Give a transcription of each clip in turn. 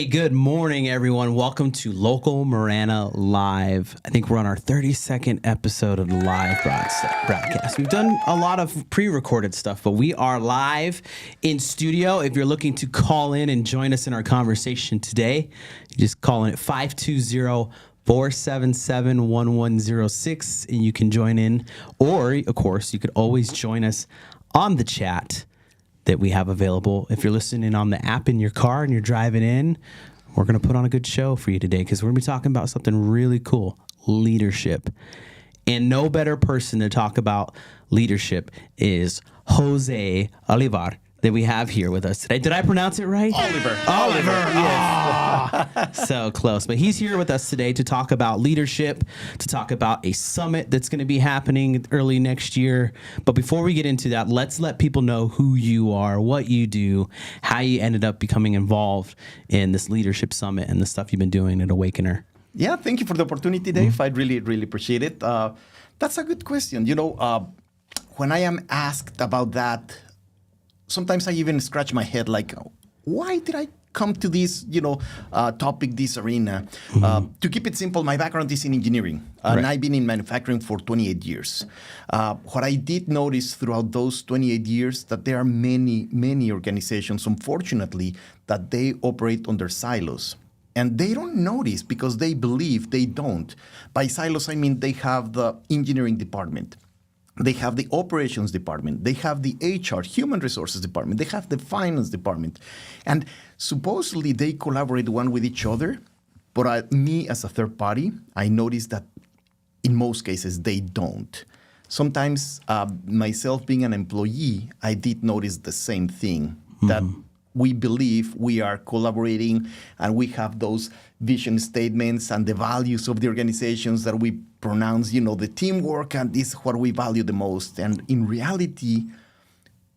good morning, everyone. Welcome to Local Marana Live. I think we're on our 32nd episode of the live broadcast. We've done a lot of pre-recorded stuff, but we are live in studio. If you're looking to call in and join us in our conversation today, just call in at 520-477-1106, and you can join in. Or, of course, you could always join us on the chat that we have available. If you're listening on the app in your car and you're driving in, we're going to put on a good show for you today because we're going to be talking about something really cool, leadership. And no better person to talk about leadership is Jose Olivar that we have here with us today. Did I pronounce it right? Oliver. Yes. Oh, so close. But he's here with us today to talk about leadership, to talk about a summit that's going to be happening early next year. But before we get into that, let's let people know who you are, what you do, how you ended up becoming involved in this leadership summit and the stuff you've been doing at Awakener. Yeah, thank you for the opportunity, Dave. Mm-hmm. I really appreciate it. That's a good question. You know, when I am asked about that, sometimes I even scratch my head like, why did I come to this, topic, this arena? Mm-hmm. To keep it simple, my background is in engineering, and I've been in manufacturing for 28 years. What I did notice throughout those 28 years that there are many organizations, unfortunately, that they operate under silos. And they don't notice because they believe they don't. By silos, I mean they have the engineering department. They have the operations department. They have the HR, human resources department. They have the finance department. And supposedly they collaborate one with each other. But me as a third party, I noticed that in most cases they don't. Sometimes myself being an employee, I did notice the same thing, that we believe we are collaborating and we have those vision statements and the values of the organizations that we pronounce, the teamwork, and this is what we value the most. And in reality,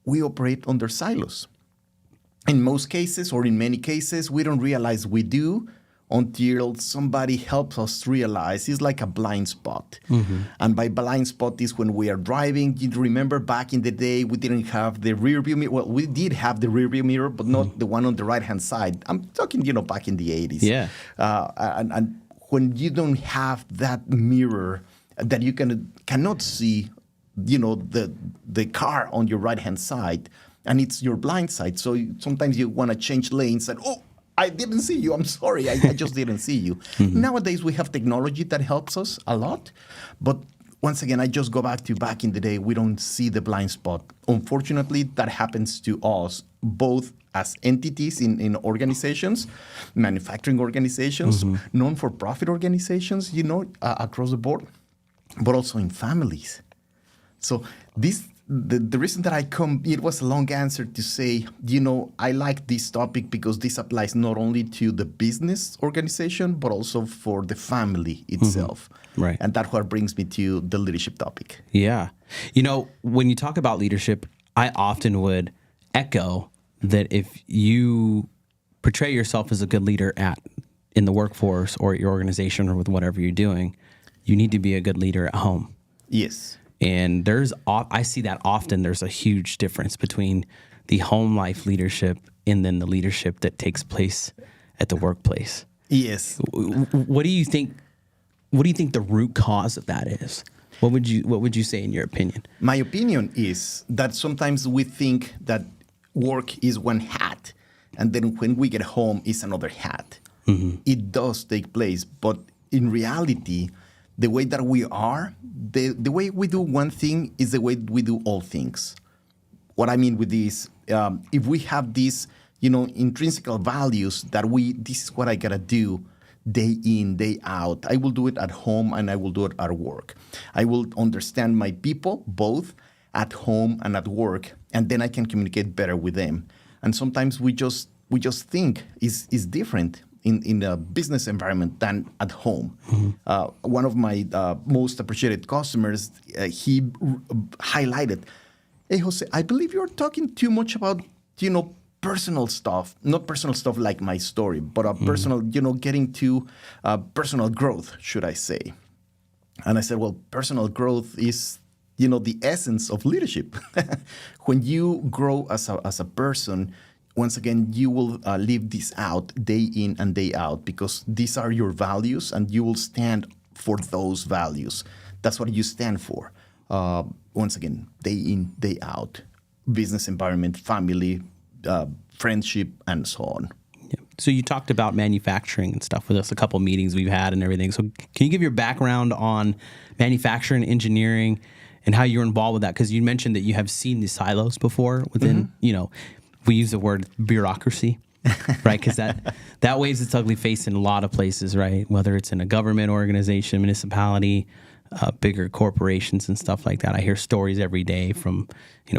we operate under silos. In most cases, or in many cases, we don't realize we do until somebody helps us realize. It's like a blind spot. Mm-hmm. And by blind spot is when we are driving. You remember back in the day, we didn't have the rear view mirror. Well, we did have the rear view mirror, but not the one on the right-hand side. I'm talking, back in the 80s. Yeah. And when you don't have that mirror that you cannot see, the car on your right-hand side, and it's your blind side. So sometimes you want to change lanes and, I didn't see you. I'm sorry. I just didn't see you. Mm-hmm. Nowadays, we have technology that helps us a lot. But once again, I just go back in the day, we don't see the blind spot. Unfortunately, that happens to us, both as entities in organizations, manufacturing organizations, non-for-profit organizations, across the board, but also in families. So the reason that I come, it was a long answer to say, I like this topic because this applies not only to the business organization, but also for the family itself. Mm-hmm. Right. And that's what brings me to the leadership topic. Yeah. When you talk about leadership, I often would echo that if you portray yourself as a good leader in the workforce or at your organization or with whatever you're doing, you need to be a good leader at home. Yes. And I see that often. There's a huge difference between the home life leadership and then the leadership that takes place at the workplace. Yes. What do you think? What do you think the root cause of that is? What would you say in your opinion? My opinion is that sometimes we think that work is one hat, and then when we get home, it's another hat. Mm-hmm. It does take place, but in reality, the way that we are, the way we do one thing is the way we do all things. What I mean with this, if we have these, intrinsic values that this is what I gotta do day in, day out. I will do it at home and I will do it at work. I will understand my people, both at home and at work, and then I can communicate better with them. And sometimes we just think is different in a business environment than at home. Mm-hmm. One of my most appreciated customers, he highlighted, "Hey, Jose, I believe you're talking too much about, personal stuff, not personal stuff like my story, but personal, getting to personal growth, should I say." And I said, well, personal growth is, the essence of leadership. When you grow as a person, once again, you will live this out day in and day out because these are your values and you will stand for those values. That's what you stand for. Once again, day in, day out, business environment, family, friendship, and so on. Yeah. So you talked about manufacturing and stuff with us, a couple meetings we've had and everything. So can you give your background on manufacturing, engineering, and how you're involved with that? Because you mentioned that you have seen the silos before within, we use the word bureaucracy, right? Because that waves its ugly face in a lot of places, right? Whether it's in a government organization, municipality, bigger corporations and stuff like that. I hear stories every day from,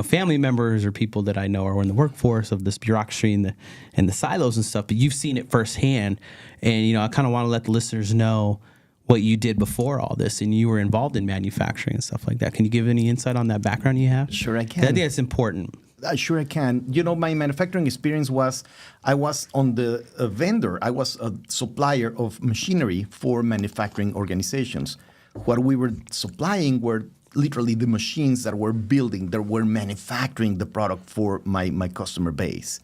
family members or people that I know are in the workforce of this bureaucracy and the silos and stuff. But you've seen it firsthand, and I kind of want to let the listeners know what you did before all this, and you were involved in manufacturing and stuff like that. Can you give any insight on that background you have? Sure, I can. I think that's important. Sure, I can. My manufacturing experience was I was on the vendor. I was a supplier of machinery for manufacturing organizations. What we were supplying were literally the machines that were building, that were manufacturing the product for my customer base.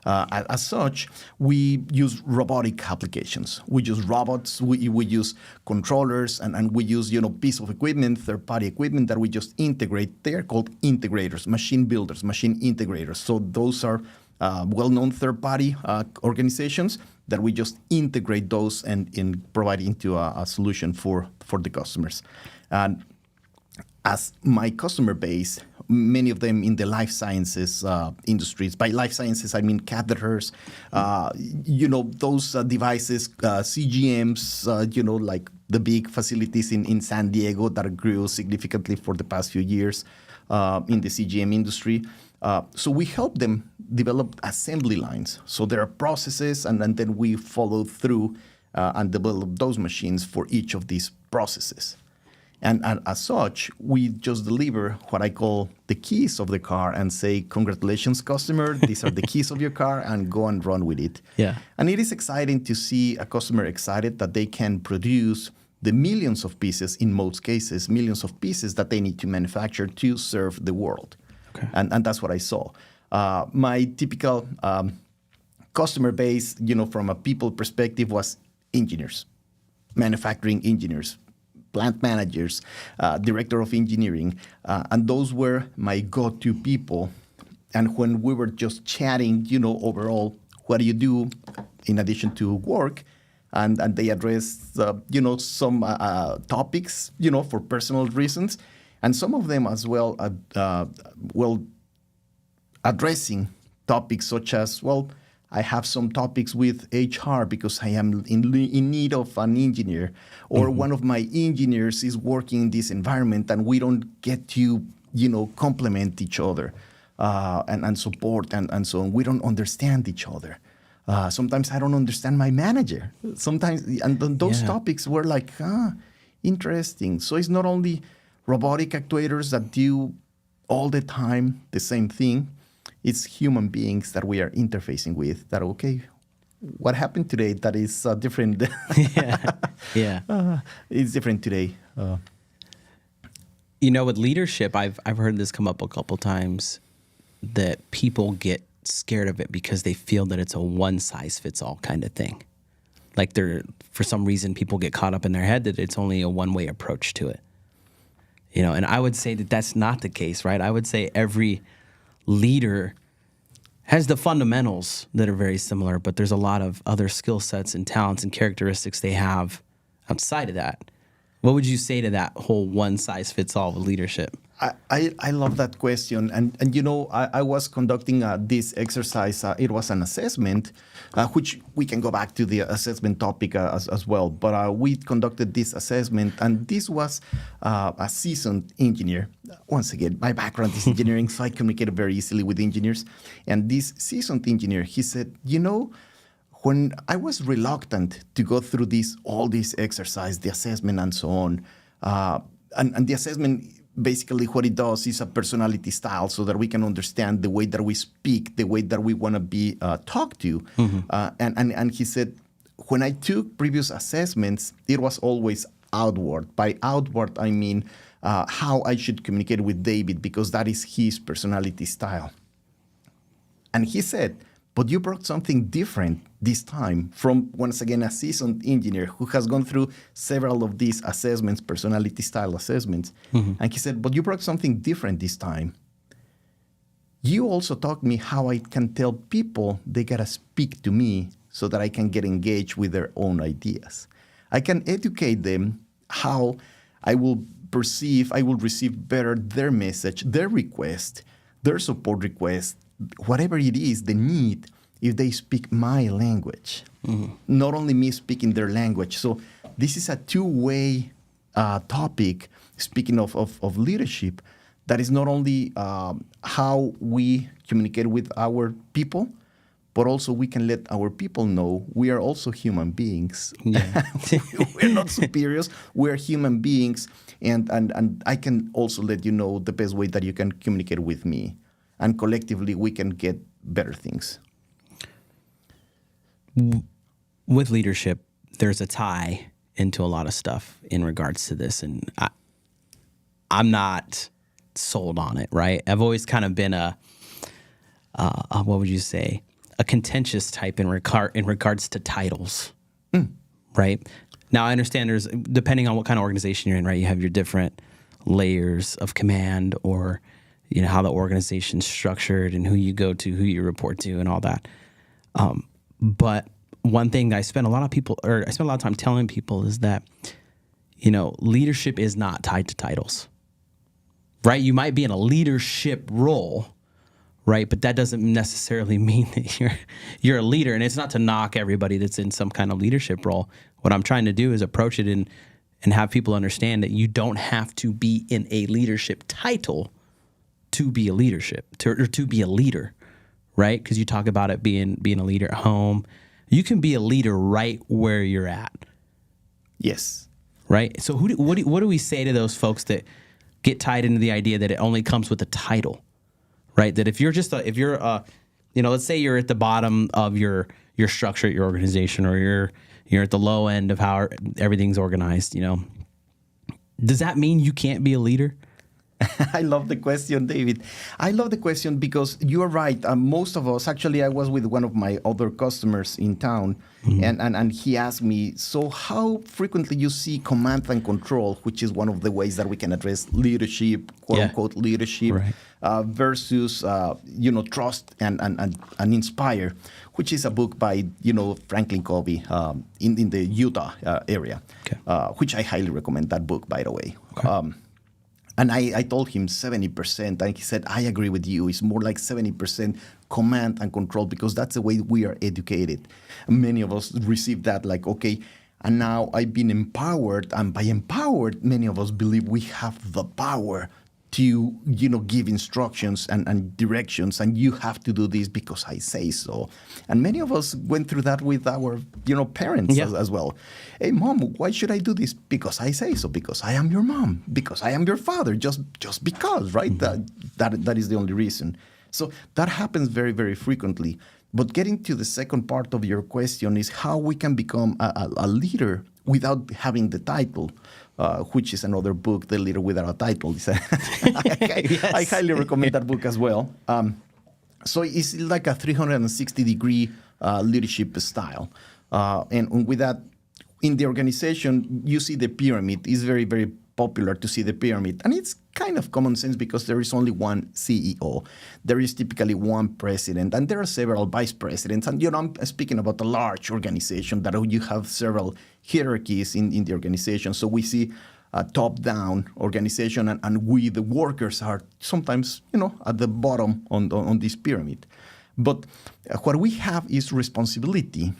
As such, we use robotic applications. We use robots, we use controllers, and we use piece of equipment, third-party equipment that we just integrate. They are called integrators, machine builders, machine integrators. So those are well-known third-party organizations that we just integrate those and provide into a solution for the customers. And as my customer base, many of them in the life sciences industries. By life sciences, I mean catheters, those devices, CGMs, like the big facilities in San Diego that grew significantly for the past few years in the CGM industry. So we help them develop assembly lines. So there are processes, and then we follow through and develop those machines for each of these processes. And as such, we just deliver what I call the keys of the car and say, congratulations, customer, these are the keys of your car, and go and run with it. Yeah. And it is exciting to see a customer excited that they can produce the millions of pieces, in most cases, millions of pieces that they need to manufacture to serve the world. Okay. And that's what I saw. My typical customer base, from a people perspective, was engineers, manufacturing engineers, plant managers, director of engineering, and those were my go-to people. And when we were just chatting, overall, what do you do in addition to work? And they addressed, some topics, for personal reasons, and some of them as well, addressing topics such as, I have some topics with HR because I am in need of an engineer, or one of my engineers is working in this environment and we don't get to, complement each other and support and so on. We don't understand each other. Sometimes I don't understand my manager. Sometimes, and those topics were like, interesting. So it's not only robotic actuators that do all the time the same thing. It's human beings that we are interfacing with that, okay, what happened today that is different? It's different today. With leadership, I've heard this come up a couple times, that people get scared of it because they feel that it's a one-size-fits-all kind of thing. Like for some reason, people get caught up in their head that it's only a one-way approach to it. And I would say that that's not the case, right? I would say every leader has the fundamentals that are very similar, but there's a lot of other skill sets and talents and characteristics they have outside of that. What would you say to that whole one-size-fits-all with leadership? I love that question. And I was conducting this exercise. It was an assessment, which we can go back to the assessment topic as well. But we conducted this assessment, and this was a seasoned engineer. Once again, my background is engineering, so I communicate very easily with engineers. And this seasoned engineer, he said, when I was reluctant to go through all this exercise, the assessment and so on, and the assessment, basically what it does is a personality style so that we can understand the way that we speak, the way that we want to be talked to. And he said, when I took previous assessments, it was always outward. By outward, I mean how I should communicate with David, because that is his personality style. And he said, but you brought something different this time from, once again, a seasoned engineer who has gone through several of these assessments, personality style assessments. And he said, but you brought something different this time. You also taught me how I can tell people they got to speak to me so that I can get engaged with their own ideas. I can educate them how I will receive better their message, their request, their support request, whatever it is, the need, if they speak my language. Not only me speaking their language. So this is a two-way topic, speaking of leadership, that is not only how we communicate with our people, but also we can let our people know we are also human beings. Yeah. We're not superiors. We're human beings. And I can also let you know the best way that you can communicate with me. And collectively, we can get better things. With leadership, there's a tie into a lot of stuff in regards to this. And I'm not sold on it, right? I've always kind of been a what would you say? A contentious type in regards to titles, right? Now, I understand there's, depending on what kind of organization you're in, right? You have your different layers of command, or, you know, how the organization's structured and who you go to, who you report to, and all that. But one thing I spend a lot of time telling people is that, you know, leadership is not tied to titles, right? You might be in a leadership role, right? But that doesn't necessarily mean that you're a leader. And it's not to knock everybody that's in some kind of leadership role. What I'm trying to do is approach it and have people understand that you don't have to be in a leadership title to be a to be a leader, right? Because you talk about it being a leader at home. You can be a leader right where you're at. Yes. Right? So what do we say to those folks that get tied into the idea that it only comes with a title? Right, that if you're let's say you're at the bottom of your structure at your organization, or you're at the low end of how everything's organized, you know, does that mean you can't be a leader? I love the question, David. I love the question because you are right. Most of us, actually, I was with one of my other customers in town, and he asked me, so how frequently you see command and control, which is one of the ways that we can address leadership, quote unquote leadership, right, versus trust and inspire, which is a book by Franklin Covey in the Utah area, which I highly recommend that book, by the way. Okay. And I told him 70%, and he said, I agree with you. It's more like 70% command and control, because that's the way we are educated. Many of us receive that like, okay, and now I've been empowered. And by empowered, many of us believe we have the power to, give instructions and directions, and you have to do this because I say so. And many of us went through that with our, parents as well. Hey, mom, why should I do this? Because I say so. Because I am your mom. Because I am your father. Just because, right? Mm-hmm. That is the only reason. So that happens very, very frequently. But getting to the second part of your question is how we can become a leader without having the title. Which is another book, The Leader Without a Title. I highly recommend that book as well. So it's like a 360-degree leadership style. And with that, in the organization, you see the pyramid. It's very, very popular to see the pyramid. And it's kind of common sense because there is only one CEO. There is typically one president, and there are several vice presidents. And, I'm speaking about a large organization that you have several hierarchies in the organization. So we see a top-down organization, and we, the workers, are sometimes, at the bottom on this pyramid. But what we have is responsibility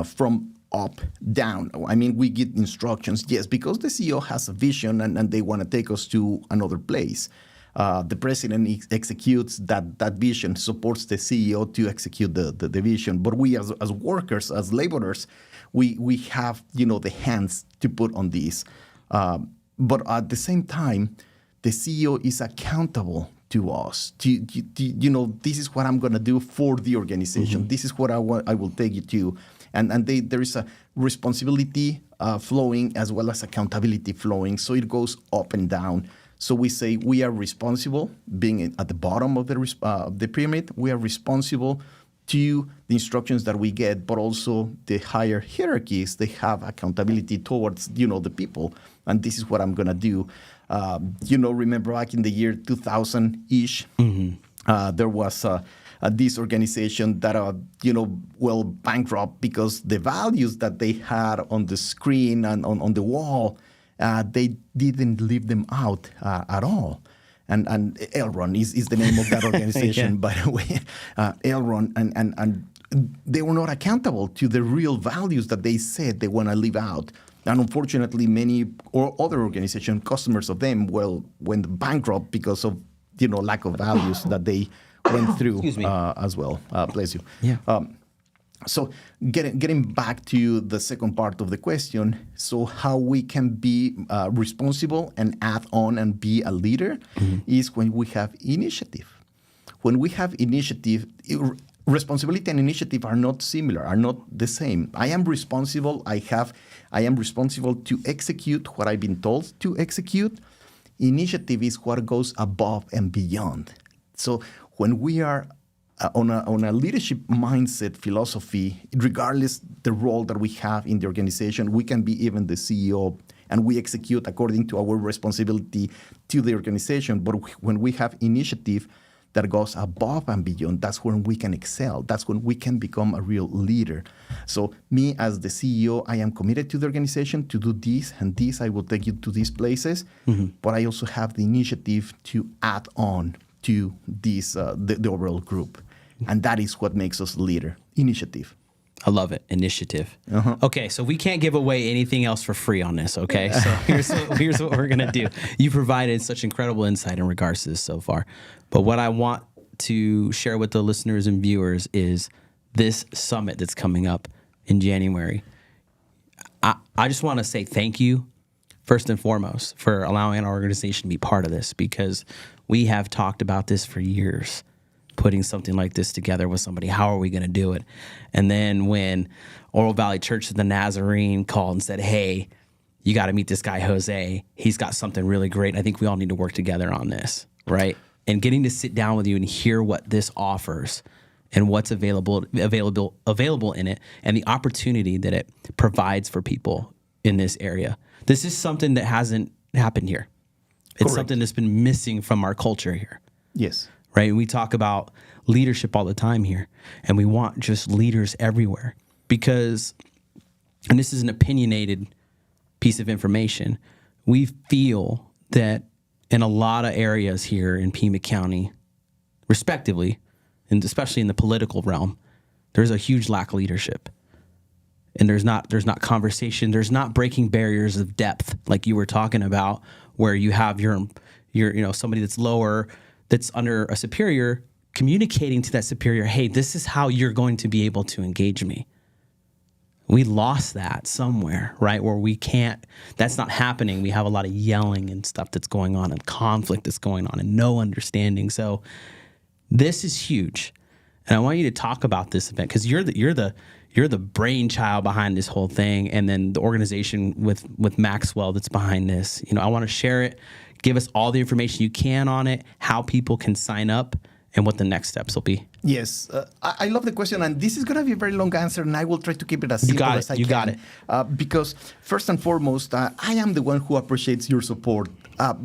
from up, down. I mean, we get instructions, yes, because the CEO has a vision and they want to take us to another place. The president executes that vision, supports the CEO to execute the vision. But we as workers, as laborers, we have, the hands to put on this. But at the same time, the CEO is accountable to us. This is what I'm going to do for the organization. Mm-hmm. This is what I will take you to. And there is a responsibility flowing as well as accountability flowing. So it goes up and down. So we say we are responsible, being at the bottom of the pyramid. We are responsible to the instructions that we get, but also the higher hierarchies, they have accountability towards, the people. And this is what I'm going to do. Remember back in the year 2000-ish, there was this organization that, bankrupt because the values that they had on the screen and on the wall, they didn't leave them out at all. And Elron is the name of that organization, by the way. Elron, and they were not accountable to the real values that they said they want to leave out. And unfortunately, many or other organizations, customers of them, went bankrupt because of lack of values that they went through as well. Bless you. Yeah. So getting back to the second part of the question, so how we can be responsible and add on and be a leader is when we have initiative. When we have initiative, responsibility and initiative are not similar, are not the same. I am responsible. I am responsible to execute what I've been told to execute. Initiative is what goes above and beyond. So when we are on a leadership mindset philosophy, regardless the role that we have in the organization, we can be even the CEO, and we execute according to our responsibility to the organization. But when we have initiative that goes above and beyond, that's when we can excel. That's when we can become a real leader. So me as the CEO, I am committed to the organization to do this and this. I will take you to these places. But I also have the initiative to add on to this the overall group. And that is what makes us a leader. Initiative. I love it. Initiative. Okay, so we can't give away anything else for free on this, okay? So here's what we're going to do. You provided such incredible insight in regards to this so far. But what I want to share with the listeners and viewers is this summit that's coming up in January. I just want to say thank you, first and foremost, for allowing our organization to be part of this, because we have talked about this for years. Putting something like this together with somebody, how are we going to do it? And then when Oro Valley Church of the Nazarene called and said, hey, you got to meet this guy, Jose. He's got something really great. I think we all need to work together on this, right? And getting to sit down with you and hear what this offers and what's available in it, and the opportunity that it provides for people in this area. This is something that hasn't happened here. It's Correct. something that's been missing from our culture here. Yes. Right? We talk about leadership all the time here, and we want just leaders everywhere because, and this is an opinionated piece of information, we feel that in a lot of areas here in Pima County, respectively, and especially in the political realm, there's a huge lack of leadership. And there's not conversation, there's not breaking barriers of depth like you were talking about, where you have your somebody that's lower, that's under a superior, communicating to that superior, hey, this is how you're going to be able to engage me. We lost that somewhere, right? Where we can't, that's not happening. We have a lot of yelling and stuff that's going on and conflict that's going on and no understanding. So this is huge. And I want you to talk about this event because you're the brainchild behind this whole thing. And then the organization with Maxwell that's behind this, I want to share it. Give us all the information you can on it, how people can sign up, and what the next steps will be. Yes, I love the question, and this is going to be a very long answer, and I will try to keep it as simple as I can. You got it. Because first and foremost, I am the one who appreciates your support.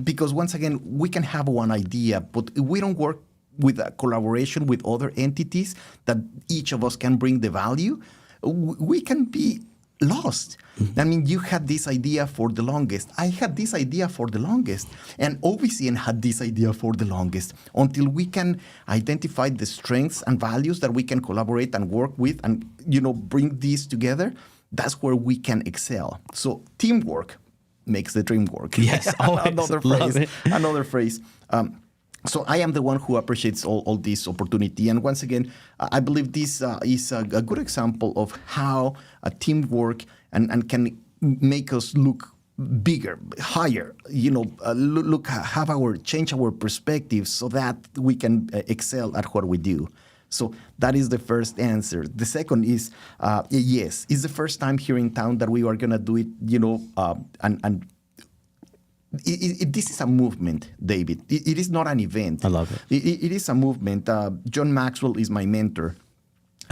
Because once again, we can have one idea, but we don't work with a collaboration with other entities that each of us can bring the value. We can be lost. I mean, you had this idea for the longest. I had this idea for the longest. And OVCN had this idea for the longest. Until we can identify the strengths and values that we can collaborate and work with and, bring these together, that's where we can excel. So teamwork makes the dream work. Yes, always. Another phrase. So I am the one who appreciates all this opportunity. And once again, I believe this is a good example of how a teamwork and can make us look bigger, higher, change our perspective so that we can excel at what we do. So that is the first answer. The second is, yes, it's the first time here in town that we are going to do it, and this is a movement, David. It is not an event. I love it. It is a movement. John Maxwell is my mentor.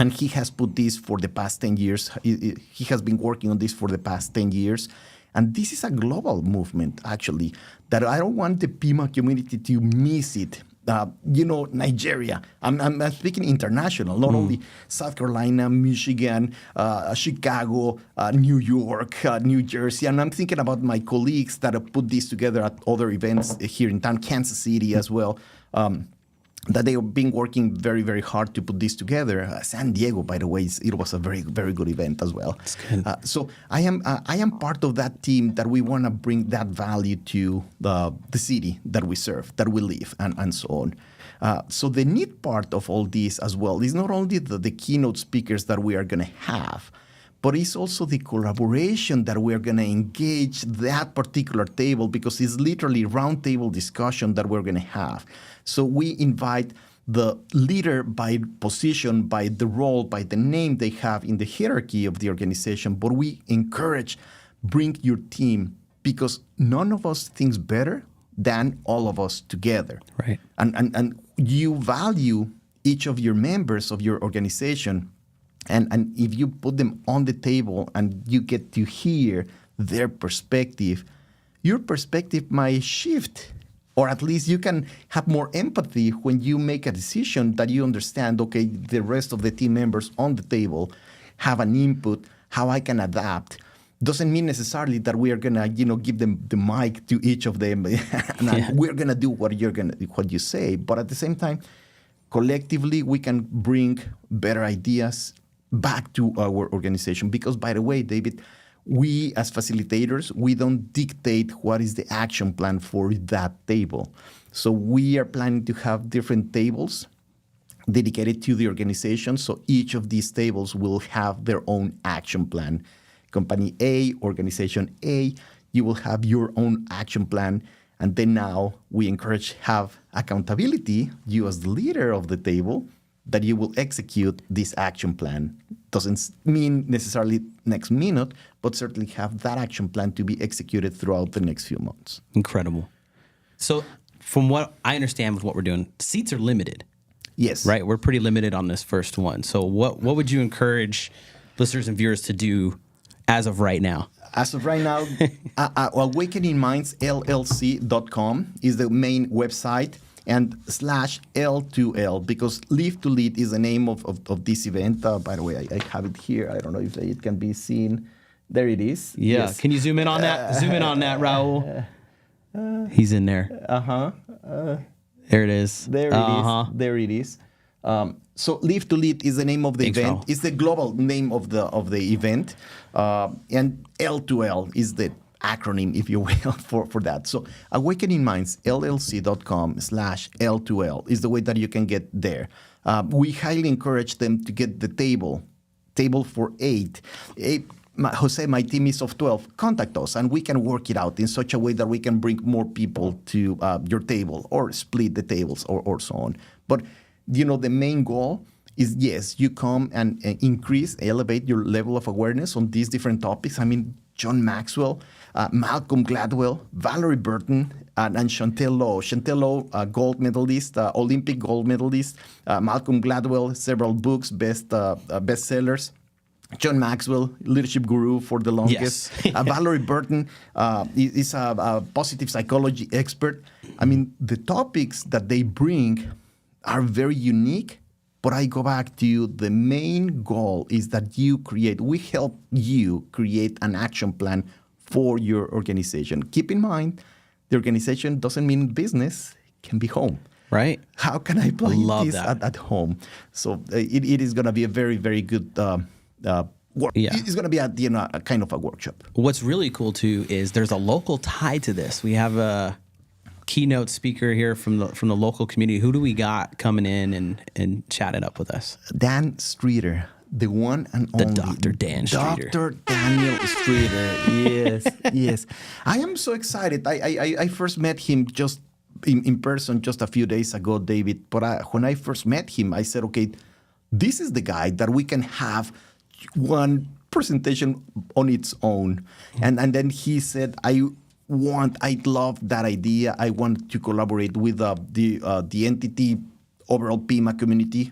And he has put this for the past 10 years. He has been working on this for the past 10 years. And this is a global movement, actually, that I don't want the PIMA community to miss it. Nigeria. I'm speaking international, not only South Carolina, Michigan, Chicago, New York, New Jersey. And I'm thinking about my colleagues that have put this together at other events here in town, Kansas City as well. That they have been working very, very hard to put this together. San Diego, by the way, it was a very, very good event as well. So I am part of that team that we want to bring that value to the city that we serve, that we live, and so on. So the neat part of all this as well is not only the keynote speakers that we are going to have, but it's also the collaboration that we're going to engage that particular table, because it's literally roundtable discussion that we're going to have. So we invite the leader by position, by the role, by the name they have in the hierarchy of the organization, but we encourage, bring your team, because none of us thinks better than all of us together. Right. And you value each of your members of your organization. And if you put them on the table and you get to hear their perspective, your perspective might shift, or at least you can have more empathy when you make a decision that you understand, okay, the rest of the team members on the table have an input, how I can adapt. Doesn't mean necessarily that we are gonna, give them the mic to each of them, and we're gonna do what you say. But at the same time, collectively, we can bring better ideas back to our organization. Because, by the way, David, we as facilitators, we don't dictate what is the action plan for that table. So we are planning to have different tables dedicated to the organization. So each of these tables will have their own action plan. Company A, organization A, you will have your own action plan. And then now we encourage have accountability, you as the leader of the table, that you will execute this action plan. Doesn't mean necessarily next minute, but certainly have that action plan to be executed throughout the next few months. Incredible. So from what I understand with what we're doing, seats are limited. Yes. Right? We're pretty limited on this first one. So what would you encourage listeners and viewers to do as of right now? As of right now, Awakening Minds, LLC.com is the main website, and /L2L, because Live2Lead is the name of this event. By the way, I have it here. I don't know if it can be seen. There it is. Yeah. Yes. Can you zoom in on that? Zoom in on that, Raul. He's in there. There it is. There it is. There it is. So Live2Lead is the name of the event. Raul. It's the global name of the event. And L2L is the acronym, if you will, for that. So Awakening Minds, LLC.com /L2L is the way that you can get there. We highly encourage them to get the table for 8. Jose, my team is of 12. Contact us, and we can work it out in such a way that we can bring more people to your table, or split the tables, or so on. But, the main goal is, yes, you come and elevate your level of awareness on these different topics. I mean, John Maxwell, Malcolm Gladwell, Valerie Burton, and Chantel Lowe. Chantel Lowe, gold medalist, Olympic gold medalist. Malcolm Gladwell, several books, bestsellers. John Maxwell, leadership guru for the longest. Yes. Valerie Burton is a positive psychology expert. I mean, the topics that they bring are very unique. But I go back to the main goal is that we help you create an action plan for your organization. Keep in mind, the organization doesn't mean business, it can be home. Right. How can I apply this at home? So it is going to be a very, very good work. Yeah. It's going to be a kind of a workshop. What's really cool, too, is there's a local tie to this. We have a keynote speaker here from the local community. Who do we got coming in and chatting up with us? Dan Streeter, the one and only. Dr. Dan Streeter. Dr. Daniel Streeter. Yes. I am so excited. I first met him just in person just a few days ago, David. But when I first met him, I said, okay, this is the guy that we can have one presentation on its own. And then he said, I love that idea. I want to collaborate with the entity overall PIMA community.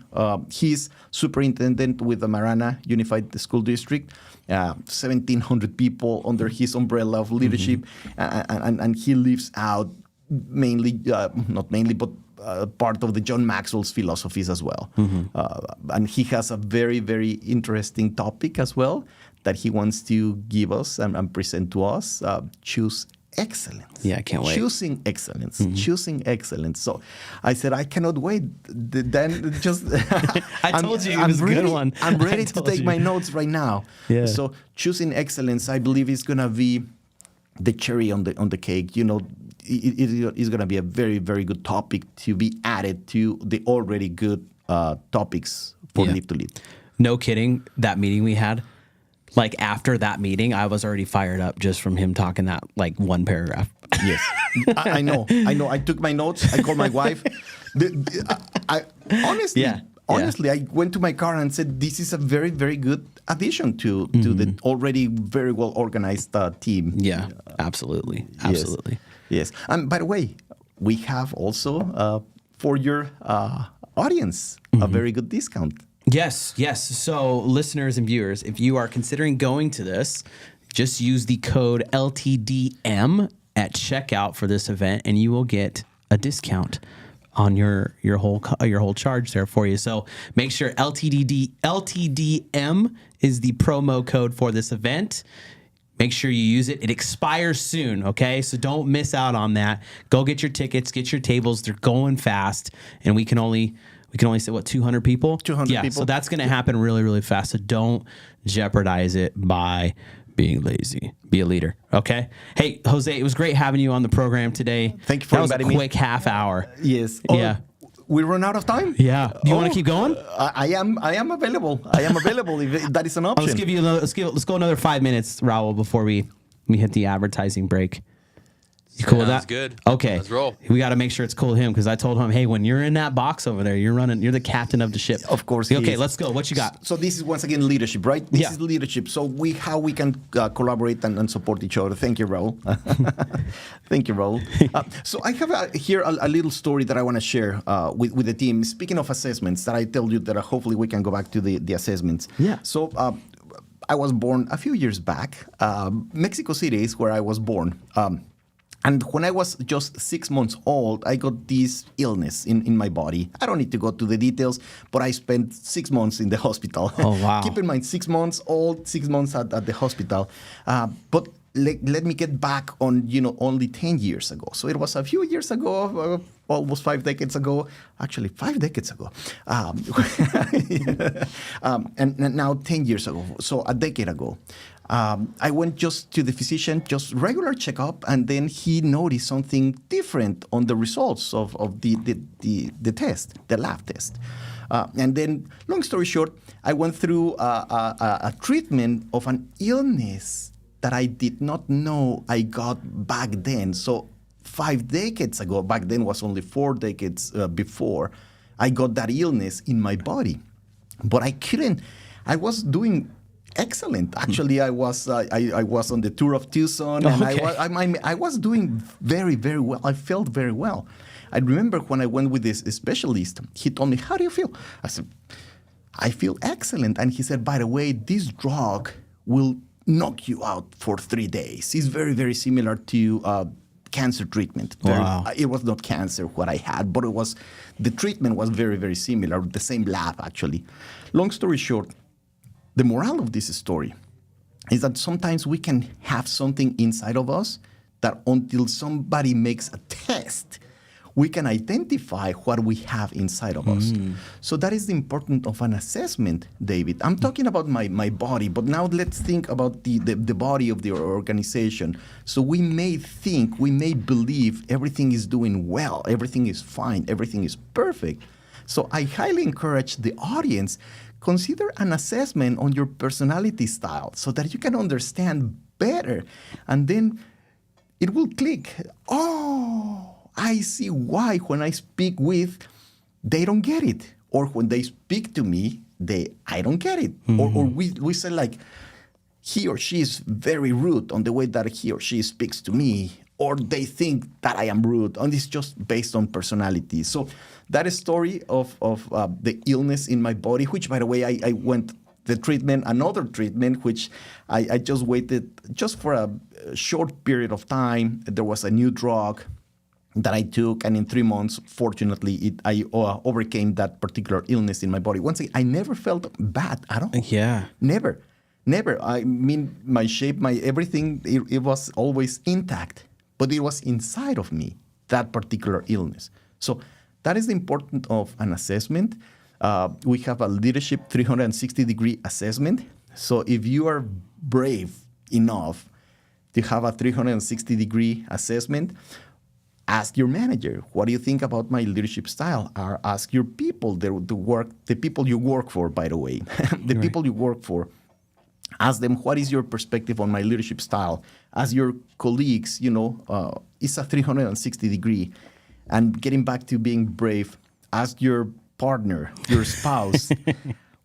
He's superintendent with the Marana Unified School District. 1,700 people under his umbrella of leadership, and he lives out mainly, not mainly, but part of the John Maxwell's philosophies as well. And he has a very, very interesting topic as well that he wants to give us and present to us. Choose excellence. Yeah, I can't wait. Choosing excellence. Choosing excellence. So I said, I cannot wait. Then just I told you it was a good one. I'm ready to told take you. my notes right now. Yeah. So choosing excellence, I believe, is gonna be the cherry on the cake. You know, it is gonna be a very, very good topic to be added to the already good topics for Live to Lead. No kidding. That meeting we had, like after that meeting, I was already fired up just from him talking that like one paragraph. Yes, I know. I took my notes. I called my wife. Honestly, I went to my car and said, "This is a very, very good addition to the already very well organized team." Yeah, absolutely. Yes. And by the way, we have also for your audience a very good discount. Yes. So listeners and viewers, if you are considering going to this, just use the code LTDM at checkout for this event, and you will get a discount on your whole charge there for you. So make sure LTDM is the promo code for this event. Make sure you use it. It expires soon, okay? So don't miss out on that. Go get your tickets, get your tables. They're going fast, and we can only say, what, 200 people? 200 people. So that's going to happen really, really fast. So don't jeopardize it by being lazy. Be a leader, okay? Hey, Jose, it was great having you on the program today. Thank you for inviting me. That was a quick half hour. Yes. Yeah. We run out of time. Yeah. Do you want to keep going? I am available. I am available if that is an option. Let's go another 5 minutes, Raul, before we hit the advertising break. You cool with that? Sounds good. Okay. Let's roll. We got to make sure it's cool with him because I told him, hey, when you're in that box over there, you're the captain of the ship. Of course. Okay, let's go. What you got? So this is once again leadership, right? This is leadership. So how we can collaborate and support each other. Thank you, Raul. Thank you, Raul. So I have here a little story that I want to share with the team. Speaking of assessments, that I told you that hopefully we can go back to the assessments. Yeah. So I was born a few years back. Mexico City is where I was born. And when I was just 6 months old, I got this illness in my body. I don't need to go to the details, but I spent 6 months in the hospital. Oh, wow. Keep in mind, 6 months old, 6 months at the hospital. But let me get back on, only 10 years ago. So it was a few years ago, almost 5 decades ago. Actually, 5 decades ago. And now 10 years ago, so a decade ago. I went just to the physician, just regular checkup, and then he noticed something different on the results of the test, the lab test. And then, long story short, I went through a treatment of an illness that I did not know I got back then. So 5 decades ago, back then was only 4 decades before, I got that illness in my body. But I was doing excellent. Actually, I was on the tour of Tucson, and I was doing very, very well. I felt very well. I remember when I went with this specialist, he told me, "How do you feel?" I said, "I feel excellent." And he said, "By the way, this drug will knock you out for 3 days. It's very, very similar to cancer treatment." Wow. It was not cancer what I had, but the treatment was very, very similar. The same lab, actually. Long story short, the moral of this story is that sometimes we can have something inside of us that until somebody makes a test, we can identify what we have inside of us. So that is the importance of an assessment, David. I'm talking about my body, but now let's think about the body of the organization. So we may believe everything is doing well, everything is fine, everything is perfect. So I highly encourage the audience, consider an assessment on your personality style so that you can understand better. And then it will click. Oh, I see why when I speak with, they don't get it. Or when they speak to me, I don't get it. Mm-hmm. Or we say like, he or she is very rude on the way that he or she speaks to me. or they think that I am rude, and it's just based on personality. So that story of the illness in my body, which, by the way, I went the treatment, another treatment, which I just waited just for a short period of time. There was a new drug that I took, and in 3 months, fortunately, I overcame that particular illness in my body. Once again, I never felt bad at all. Yeah. Never. I mean, my shape, my everything, it was always intact, but it was inside of me, that particular illness. So that is the importance of an assessment. We have a leadership 360-degree assessment. So if you are brave enough to have a 360-degree assessment, ask your manager, what do you think about my leadership style? Or ask your people, the people you work for, by the way, the people you work for. Ask them, what is your perspective on my leadership style? Ask your colleagues, it's a 360-degree. And getting back to being brave, ask your partner, your spouse,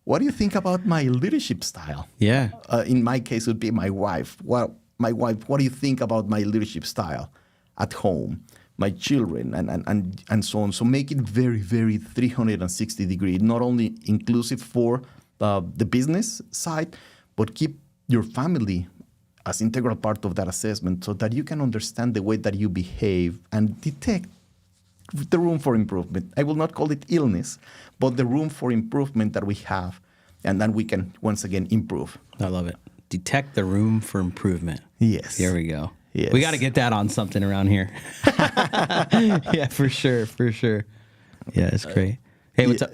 what do you think about my leadership style? Yeah. In my case, it would be my wife. Well, my wife, what do you think about my leadership style at home? My children, and so on. So make it very, very 360-degree, not only inclusive for the business side, but keep your family as integral part of that assessment so that you can understand the way that you behave and detect the room for improvement. I will not call it illness, but the room for improvement that we have, and then we can, once again, improve. I love it. Detect the room for improvement. Yes. There we go. Yes. We got to get that on something around here. Yeah, for sure. Yeah, it's great. Hey, what's up?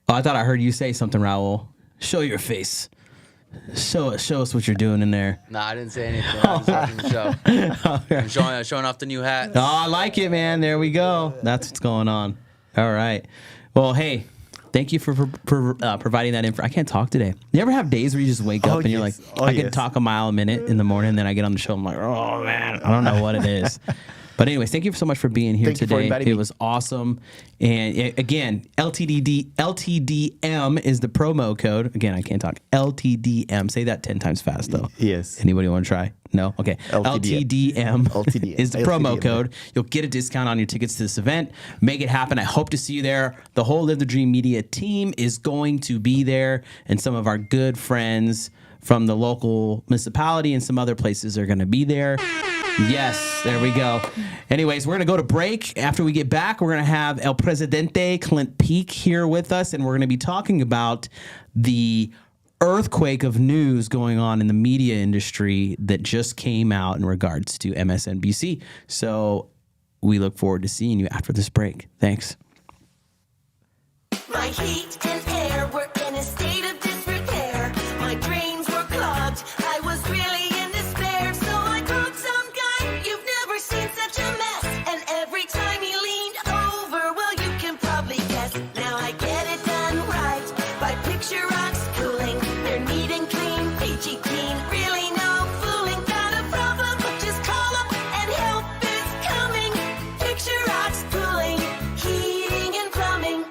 Oh, I thought I heard you say something, Raul. Show your face. Show us what you're doing in there. No, I didn't say anything. I was watching the show. I'm showing off the new hat. Oh, I like it, man. There we go. That's what's going on. All right. Well, hey, thank you for providing that info. I can't talk today. You ever have days where you just wake up and you're like, I can talk a mile a minute in the morning, and then I get on the show, I'm like, oh, man, I don't know what it is. But anyways, thank you so much for being here today. It was awesome. And again, LTDM is the promo code. Again, I can't talk. LTDM. Say that 10 times fast, though. Yes. Anybody want to try? No? Okay. LTDM is the promo code. You'll get a discount on your tickets to this event. Make it happen. I hope to see you there. The whole Live the Dream Media team is going to be there, and some of our good friends from the local municipality and some other places are going to be there. Yes, there we go. Anyways, we're going to go to break. After we get back, we're going to have El Presidente Clint Peak here with us, and we're going to be talking about the earthquake of news going on in the media industry that just came out in regards to MSNBC. So we look forward to seeing you after this break. Thanks. My heat and air were in a state of disrepair. My drains were clogged. I was really in despair. So I called some guy. You've never seen such a mess. And every time he leaned over, well, you can probably guess. Now I get it done right by Picture Rocks Cooling. They're neat and clean, peachy keen. Really no fooling. Got a problem? Just call up and help is coming. Picture Rocks Cooling, heating and plumbing.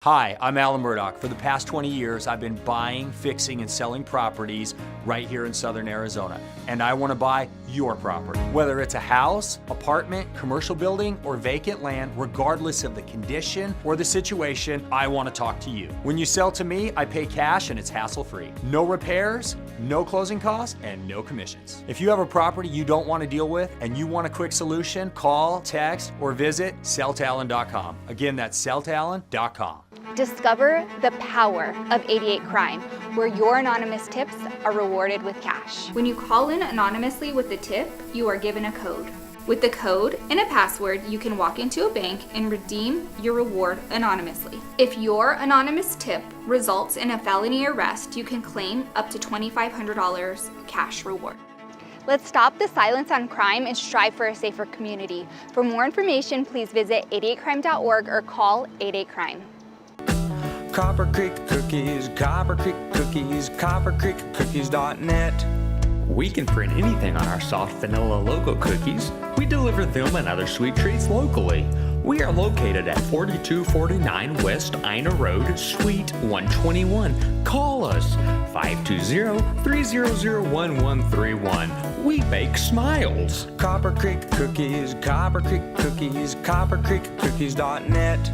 Hi, I'm Alan Murdoch. For the past 20 years, I've been buying, fixing, and selling properties right here in Southern Arizona. And I want to buy your property. Whether it's a house, apartment, commercial building, or vacant land, regardless of the condition or the situation, I want to talk to you. When you sell to me, I pay cash and it's hassle-free. No repairs, no closing costs, and no commissions. If you have a property you don't want to deal with and you want a quick solution, call, text, or visit selltalon.com. Again, that's selltalon.com. Discover the power of 88 Crime, where your anonymous tips are rewarded with cash. When you call in anonymously with the tip, you are given a code. With the code and a password, you can walk into a bank and redeem your reward anonymously. If your anonymous tip results in a felony arrest, you can claim up to $2,500 cash reward. Let's stop the silence on crime and strive for a safer community. For more information, please visit 88crime.org or call 88crime. Copper Creek Cookies, Copper Creek Cookies, CopperCreekCookies.net. We can print anything on our soft vanilla logo cookies. We deliver them and other sweet treats locally. We are located at 4249 West Ina Road, Suite 121. Call us 520-300-1131. we bake smiles. Copper Creek Cookies, Copper Creek Cookies, coppercreekcookies.net.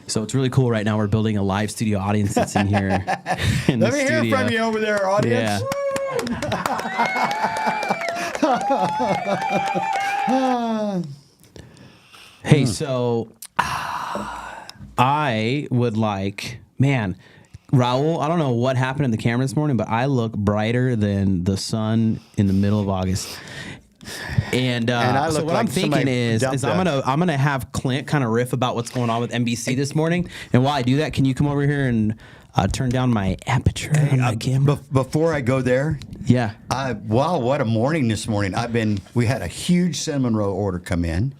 So it's really cool right now. We're building a live studio audience that's in here. In Let the me hear studio. from you over there, audience. Yeah. Hey, so I would like, man, Raul, I don't know what happened in the camera this morning, but I look brighter than the sun in the middle of August. And I so look what like I'm thinking somebody is dumped I'm gonna have Clint kind of riff about what's going on with NBC this morning. And while I do that, can you come over here and turn down my aperture on my camera? Before I go there, Yeah. wow, what a morning this morning. We had a huge cinnamon roll order come in.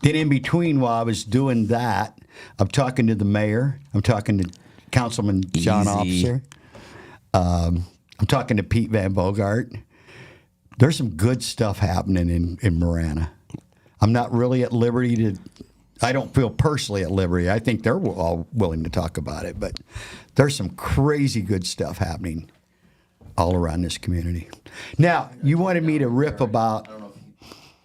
Then in between, while I was doing that, I'm talking to the mayor. I'm talking to Councilman John Easy. Officer. I'm talking to Pete Van Bogart. There's some good stuff happening in Marana. I'm not really at liberty to. I don't feel personally at liberty. I think they're all willing to talk about it, but there's some crazy good stuff happening all around this community. Now, you wanted me to rip about.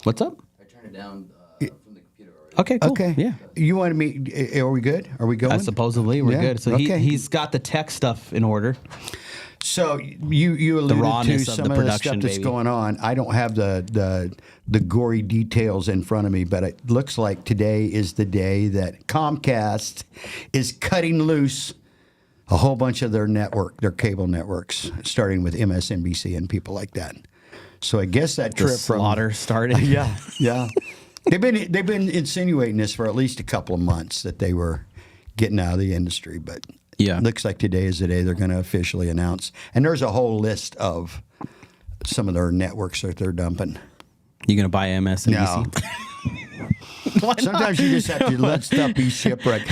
What's up? I turned it down from the computer already. Okay, cool. Okay. Yeah. You wanted me. Are we good? Are we going? Supposedly we're Yeah, good. So okay. he's got the tech stuff in order. So you alluded to rawness of some the of the production, stuff that's baby. going on. I don't have the gory details in front of me, but it looks like today is the day that Comcast is cutting loose a whole bunch of their cable networks, starting with MSNBC and people like that. So I guess that The trip slaughter started. yeah. They've been insinuating this for at least a couple of months that they were getting out of the industry, but Yeah. looks like today is the day they're going to officially announce. And there's a whole list of some of their networks that they're dumping. You gonna buy MSNBC? No. Sometimes you just have to let stuff be shipwrecked.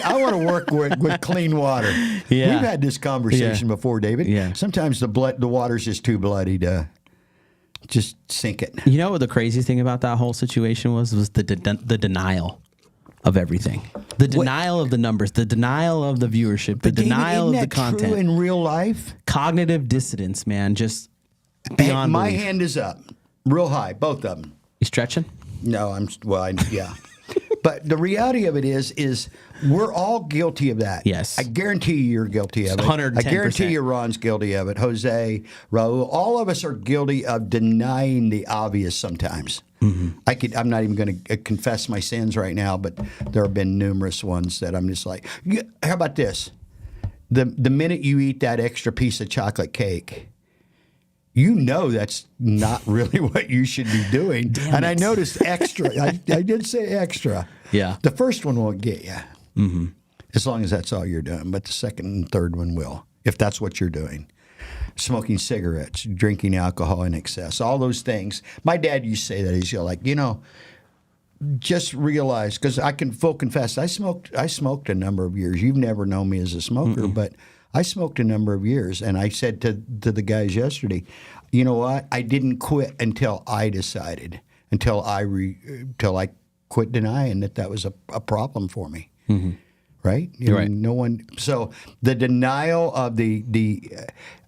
I want to work with clean water. Yeah. We've had this conversation before, David. Yeah. Sometimes the water's just too bloody to just sink it. You know what the craziest thing about that whole situation was the denial of everything. The denial of the numbers, the denial of the viewership, the David, denial isn't of the that true content. in real life? Cognitive dissonance, man, just Hey, beyond my belief. hand is up, real high, both of them. You stretching? No, yeah. But the reality of it is we're all guilty of that. Yes. I guarantee you're guilty of it. 110%. I guarantee you Ron's guilty of it. Jose, Raul, all of us are guilty of denying the obvious sometimes. Mm-hmm. I'm not even going to confess my sins right now, but there have been numerous ones that I'm just like, how about this? The minute you eat that extra piece of chocolate cake, you know that's not really what you should be doing. Damn I it. noticed extra. I did say extra. Yeah. The first one won't get you. Mm-hmm. As long as that's all you're doing. But the second and third one will, if that's what you're doing. Smoking cigarettes, drinking alcohol in excess, all those things. My dad used to say that. He's like, just realize, because I can full confess, I smoked a number of years. You've never known me as a smoker, but I smoked a number of years, and I said to the guys yesterday, you know what? I didn't quit until I decided, until I quit denying that was a problem for me. Mm-hmm. Right? Right. No one. So the denial of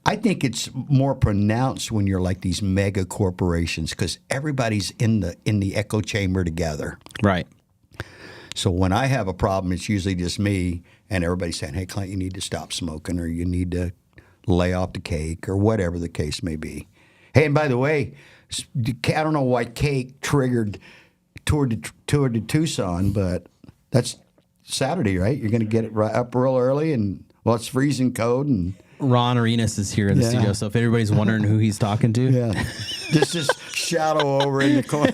I think it's more pronounced when you're like these mega corporations because everybody's in the echo chamber together. Right. So when I have a problem, it's usually just me and everybody's saying, hey, Clint, you need to stop smoking or you need to lay off the cake or whatever the case may be. Hey, and by the way, I don't know why cake triggered Tour de Tucson, but that's Saturday, right? You're going to get it right up real early and, well, it's freezing cold and... Ron Arenas is here in the Yeah. studio, so if everybody's wondering who he's talking to, Yeah. Just shadow over in the corner.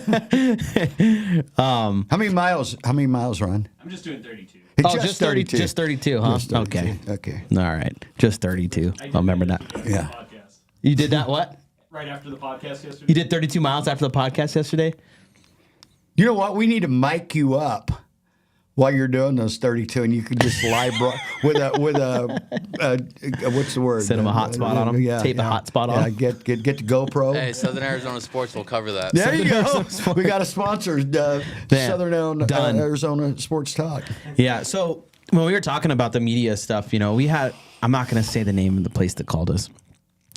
How many miles, Ron? I'm just doing 32. Oh, just 32. Just 32, huh? Just 32. Okay. Okay. All right. Just 32. I'll remember that. Yeah. Podcast. You did that what? Right after the podcast yesterday. You did 32 miles after the podcast yesterday? You know what? We need to mic you up while you're doing those 32, and you can just live with a what's the word? Set him a hotspot on him? Tape a hotspot on him? Get the GoPro. Hey, Southern Arizona Sports will cover that. There you go. We got a sponsor, Southern Done. Arizona Sports Talk. Yeah. So when we were talking about the media stuff, we had, I'm not going to say the name of the place that called us,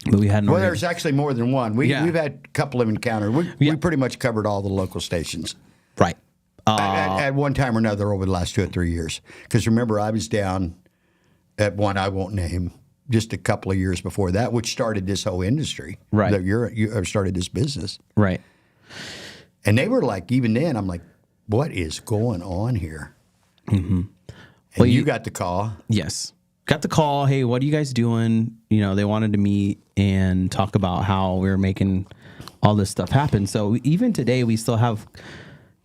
but we had an Well, there's actually more than one. We've had a couple of encounters. We pretty much covered all the local stations. Right. At one time or another over the last 2 or 3 years. Because remember, I was down at one I won't name just a couple of years before that, which started this whole industry. Right. That you started this business. Right. And they were like, even then, I'm like, what is going on here? Mm-hmm. And well, you got the call. Yes. Got the call. Hey, what are you guys doing? They wanted to meet and talk about how we were making all this stuff happen. So even today, we still have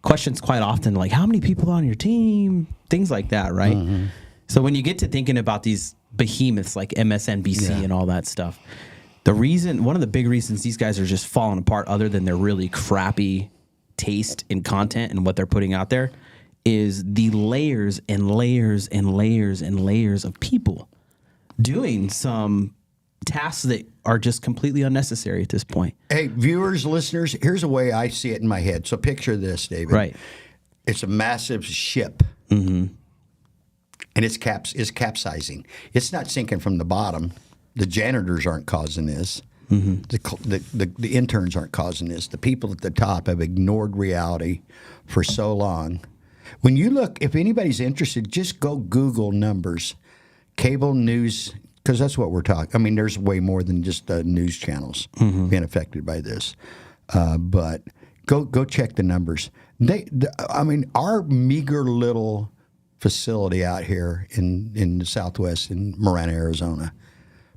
questions quite often, like how many people on your team, things like that, right? Mm-hmm. So when you get to thinking about these behemoths like MSNBC and all that stuff, one of the big reasons these guys are just falling apart, other than their really crappy taste in content and what they're putting out there, is the layers and layers and layers and layers of people doing some tasks that are just completely unnecessary at this point. Hey, viewers, listeners, here's the way I see it in my head. So picture this, David. Right. It's a massive ship. Mm-hmm. And it's capsizing. It's not sinking from the bottom. The janitors aren't causing this. Mm-hmm. The interns aren't causing this. The people at the top have ignored reality for so long. When you look, if anybody's interested, just go Google numbers, cable news, because that's what we're talking. I mean, there's way more than just news channels being affected by this. But go check the numbers. Our meager little facility out here in the Southwest in Marana, Arizona,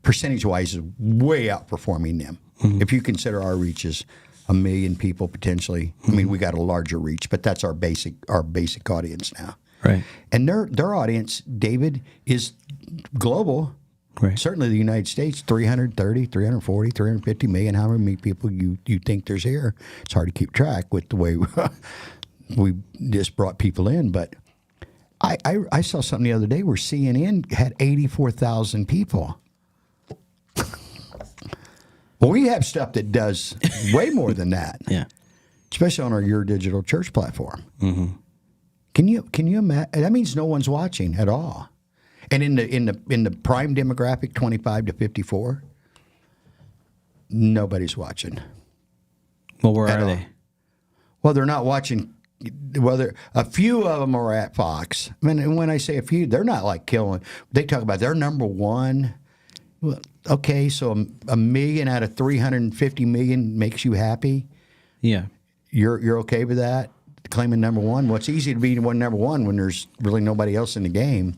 percentage-wise, is way outperforming them. Mm-hmm. If you consider our reach is 1 million people potentially. Mm-hmm. I mean, we got a larger reach, but that's our basic audience now. Right. And their audience, David, is global. Right. Certainly the United States, 330, 340, 350 million, however many people you think there's here. It's hard to keep track with the way we just brought people in. But I saw something the other day where CNN had 84,000 people. Well, we have stuff that does way more than that. Yeah. Especially on our Your Digital Church platform. Mm-hmm. Can you imagine? That means no one's watching at all. And in the prime demographic, 25 to 54, nobody's watching. Well, where are they? Well, they're not watching. A few of them are at Fox. I mean, and when I say a few, they're not like killing. They talk about their number one. Well, okay, so 1 million out of 350 million makes you happy. Yeah, you're okay with that? Claiming number one. Well, it's easy to be number one when there's really nobody else in the game.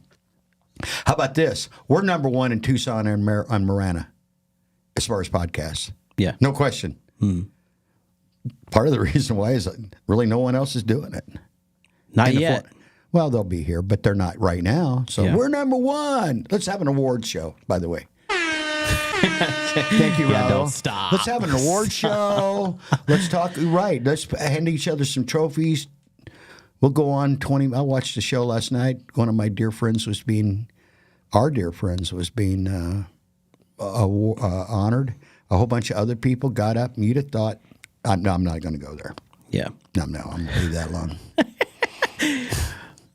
How about this? We're number one in Tucson and on Marana as far as podcasts. Yeah, no question. Part of the reason why is really no one else is doing it. Not yet. Well, they'll be here, but they're not right now. So we're number one. Let's have an award show, by the way. Thank you, Raul. Don't stop. Let's have an award show. Let's talk. Right. Let's hand each other some trophies. We'll go on 20. I watched the show last night. One of my dear friends was being honored. A whole bunch of other people got up, and you'd have thought, no, I'm not going to go there. Yeah. No, I'm going to leave that alone.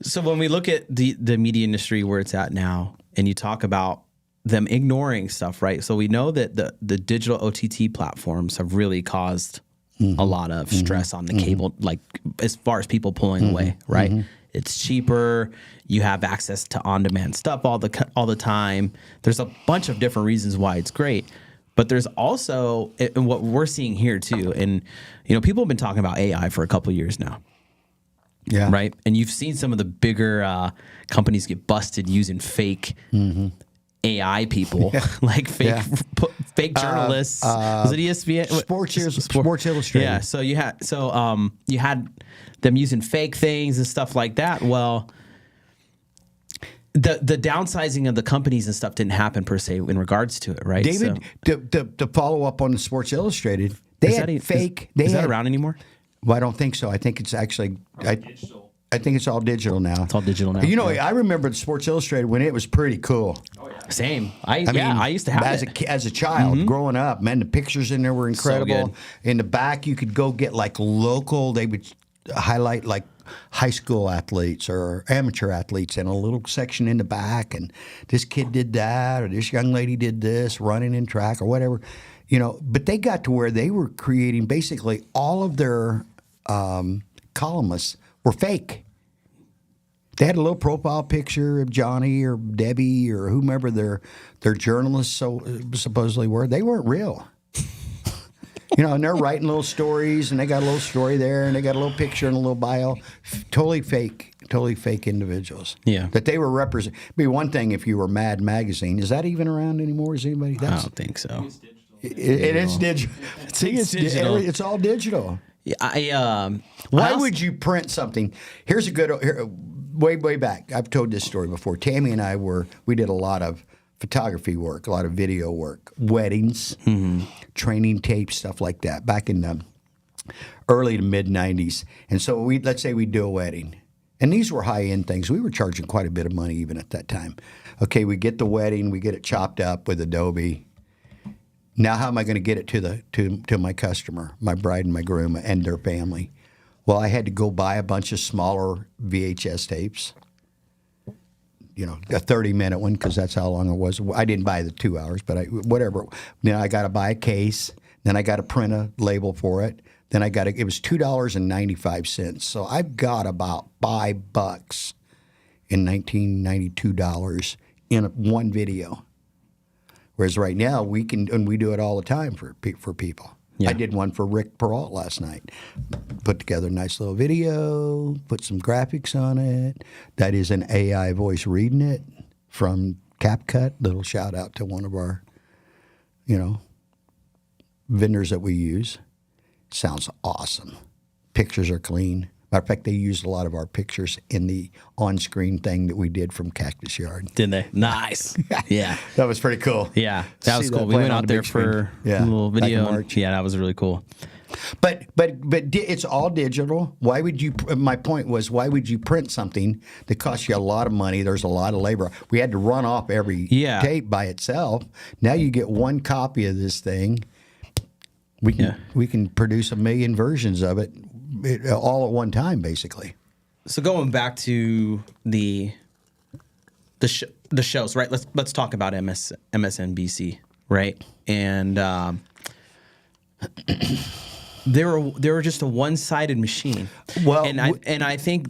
So when we look at the media industry where it's at now, and you talk about them ignoring stuff, right? So we know that the digital OTT platforms have really caused a lot of stress on the cable, like as far as people pulling away, right? It's cheaper. You have access to on-demand stuff all the time. There's a bunch of different reasons why it's great. But there's also, and what we're seeing here too, and people have been talking about AI for a couple of years now. Yeah. Right? And you've seen some of the bigger companies get busted using fake AI people, like fake journalists. Was it ESPN? Sports Illustrated. Yeah. So you had them using fake things and stuff like that. Well, the downsizing of the companies and stuff didn't happen per se in regards to it, right? David, to follow up on the Sports Illustrated, they had fake. Is that around anymore? Well, I don't think so. I think it's actually digital. I think it's all digital now. It's all digital now. I remember the Sports Illustrated when it was pretty cool. Oh, yeah. Same. I used to have it. As a child growing up. Man, the pictures in there were incredible. So in the back, you could go get like local. They would highlight like high school athletes or amateur athletes in a little section in the back, and this kid did that, or this young lady did this, running in track or whatever, But they got to where they were creating basically all of their columnists were fake. They had a little profile picture of Johnny or Debbie or whomever their journalists supposedly were. They weren't real. And they're writing little stories, and they got a little story there, and they got a little picture and a little bio. Totally fake individuals. Yeah. That they were representing. Be one thing if you were Mad Magazine. Is that even around anymore? Is anybody? I don't think so. It is digital. See, it's digital. It's all digital. Yeah, Why would you print something? Here's a good. Way back. I've told this story before. Tammy and I we did a lot of photography work, a lot of video work, weddings, training tapes, stuff like that, back in the early to mid 90s. And so let's say we do a wedding. And these were high-end things. We were charging quite a bit of money even at that time. Okay, we get the wedding, we get it chopped up with Adobe. Now how am I going to get it to my customer, my bride and my groom and their family? Well, I had to go buy a bunch of smaller VHS tapes. A 30-minute one, because that's how long it was. I didn't buy the 2 hours, but whatever. Then I got to buy a case. Then I got to print a label for it. Then it was $2.95. So I've got about $5 in 1992 dollars in one video. Whereas right now we do it all the time for people. Yeah. I did one for Rick Peralt last night. Put together a nice little video, put some graphics on it. That is an AI voice reading it from CapCut. Little shout out to one of our, vendors that we use. Sounds awesome. Pictures are clean. Matter of fact, they used a lot of our pictures in the on-screen thing that we did from Cactus Yard. Did they? Nice. Yeah. That was pretty cool. Yeah, that was cool. We went out there for a little video. Yeah, that was really cool. But it's all digital. Why would you? My point was, why would you print something that costs you a lot of money? There's a lot of labor. We had to run off every tape by itself. Now you get one copy of this thing. We can produce 1 million versions of it all at one time, basically. So going back to the shows, right? Let's talk about MSNBC, right? And they were just a one-sided machine. Well, and I think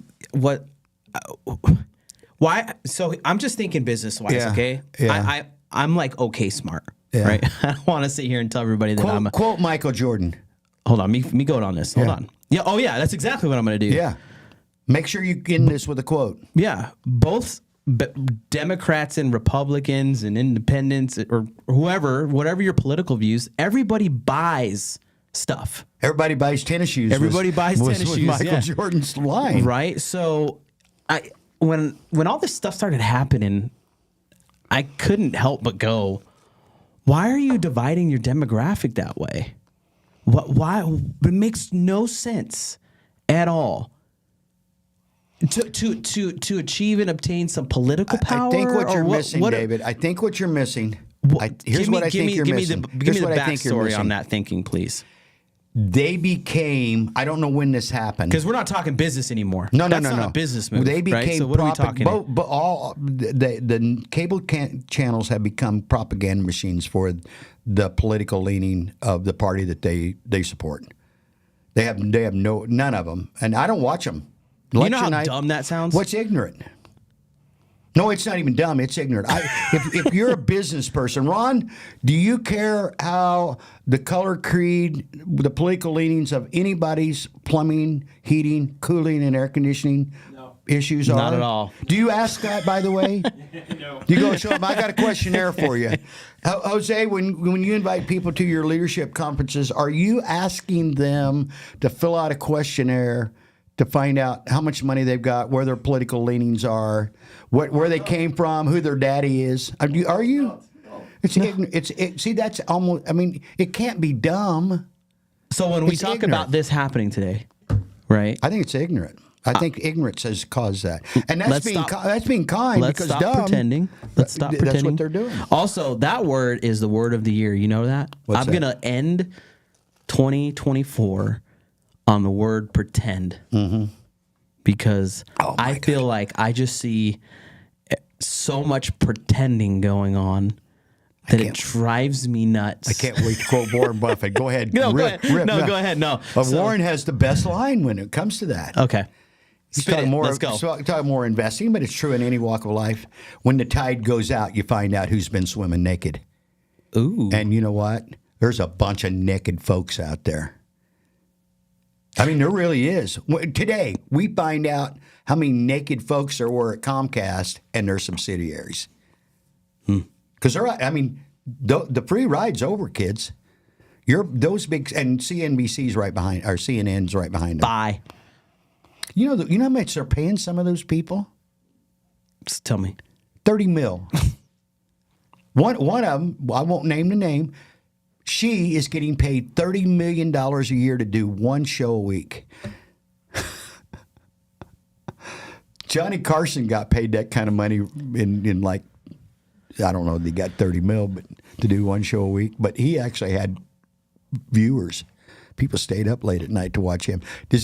why? So I'm just thinking business-wise, okay? Yeah. I'm like okay smart, right? I don't want to sit here and tell everybody that quote Michael Jordan. Hold on, me go on this. Hold on. Yeah. Oh, yeah. That's exactly what I'm going to do. Yeah. Make sure you end this with a quote. Yeah. Both Democrats and Republicans and independents or whatever your political views, everybody buys stuff. Everybody buys tennis shoes. Everybody buys tennis shoes. Michael Jordan's line. Right. So when all this stuff started happening, I couldn't help but go, why are you dividing your demographic that way? Why? It makes no sense at all to achieve and obtain some political power. I think what you're missing, David. I think what you're missing. Here's what I think you're missing. Give me the backstory on that thinking, please. They became. I don't know when this happened because we're not talking business anymore. No. That's not a business move. They became. Right? So what are we talking? But all the cable channels have become propaganda machines for the political leaning of the party that they support. They have none of them, and I don't watch them. You know how dumb that sounds? What's ignorant? No, it's not even dumb. It's ignorant. If you're a business person, Ron, do you care how the color, creed, the political leanings of anybody's plumbing, heating, cooling, and air conditioning issues are? Not at all. Do you ask that, by the way? No. You go show them. I got a questionnaire for you. Jose, when you invite people to your leadership conferences, are you asking them to fill out a questionnaire to find out how much money they've got, where their political leanings are, where they came from, who their daddy is? Are you? No. It's ignorant. See, that's almost. I mean, it can't be dumb. So when we talk about this happening today, right? I think it's ignorant. I think ignorance has caused that, and that's being kind. Let's because stop dumb. Pretending. Let's stop pretending. That's what they're doing. Also, that word is the word of the year. You know that? What's I'm going to end 2024 on the word pretend. Because I feel like I just see so much pretending going on that it drives me nuts. I can't wait to quote Warren Buffett. Go ahead. No, go Rip, ahead. rip. No, go ahead. No. Warren has the best line when it comes to that. Okay. He's Spit talking it. more, Let's go. talking more investing, but it's true in any walk of life. When the tide goes out, you find out who's been swimming naked. Ooh. And you know what? There's a bunch of naked folks out there. I mean, there really is. Today, we find out how many naked folks there were at Comcast and their subsidiaries. Because the free ride's over, kids. Those big, and CNBC's right behind, or CNN's right behind them. Bye. You know how much they're paying some of those people? Just tell me. $30 million. One of them, I won't name the name, she is getting paid $30 million a year to do one show a week. Johnny Carson got paid that kind of money in like, I don't know, they got $30 million, but to do one show a week. But he actually had viewers. People stayed up late at night to watch him. Do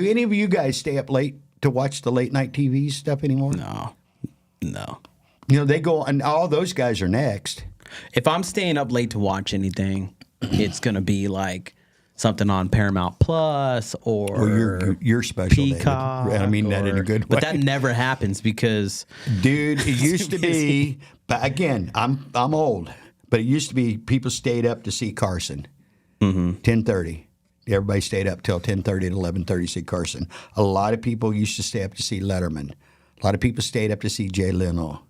any of you guys stay up late to watch the late night TV stuff anymore? No. You know, they go, and all those guys are next. If I'm staying up late to watch anything, it's going to be like something on Paramount Plus or you're special, Peacock. David. I mean that in a good way. But that never happens because... Dude, it used to be, but again, I'm old, but it used to be people stayed up to see Carson. 10:30. Everybody stayed up till 10:30 and 11:30 to see Carson. A lot of people used to stay up to see Letterman. A lot of people stayed up to see Jay Leno.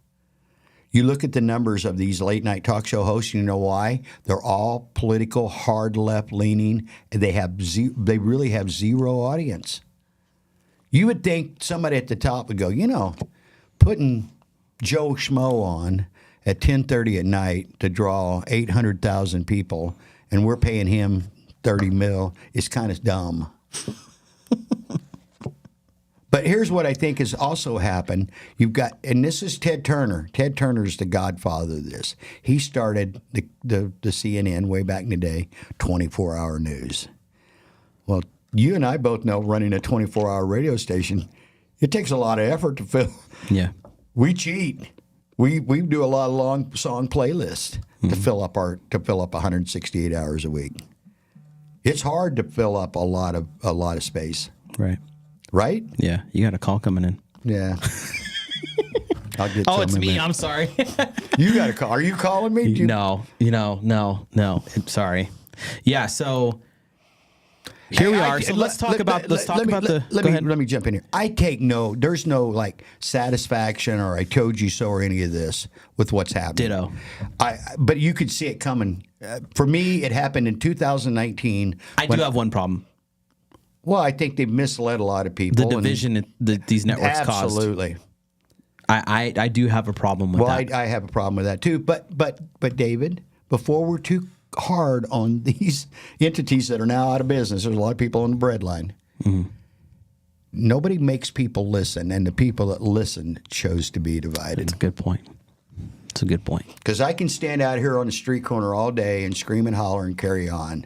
You look at the numbers of these late night talk show hosts, you know why? They're all political, hard left leaning, and they really have zero audience. You would think somebody at the top would go, you know, putting Joe Schmo on at 10:30 at night to draw 800,000 people, and we're paying him $30 million is kind of dumb. But here's what I think has also happened. You've got, and this is Ted Turner. Ted Turner's the godfather of this. He started the CNN way back in the day, 24-hour news. Well, you and I both know running a 24-hour radio station, it takes a lot of effort to fill. Yeah. We cheat. We do a lot of long song playlists to fill up 168 hours a week. It's hard to fill up a lot of space. Right. Right? Yeah. You got a call coming in. Yeah. I'll get Oh, some it's in a me. minute. I'm sorry. You got a call. Are you calling me? No. I'm sorry. Yeah. So here we are. So let's talk about the. Go ahead. Let me jump in here. There's no like satisfaction or I told you so or any of this with what's happening. Ditto. But you could see it coming. For me, it happened in 2019. I do have one problem. Well, I think they've misled a lot of people. The division these networks caused. Absolutely. I do have a problem with that. I have a problem with that too. But David, before we're too hard on these entities that are now out of business, there's a lot of people on the breadline. Nobody makes people listen, and the people that listen chose to be divided. That's a good point. It's a good point. Because I can stand out here on the street corner all day and scream and holler and carry on.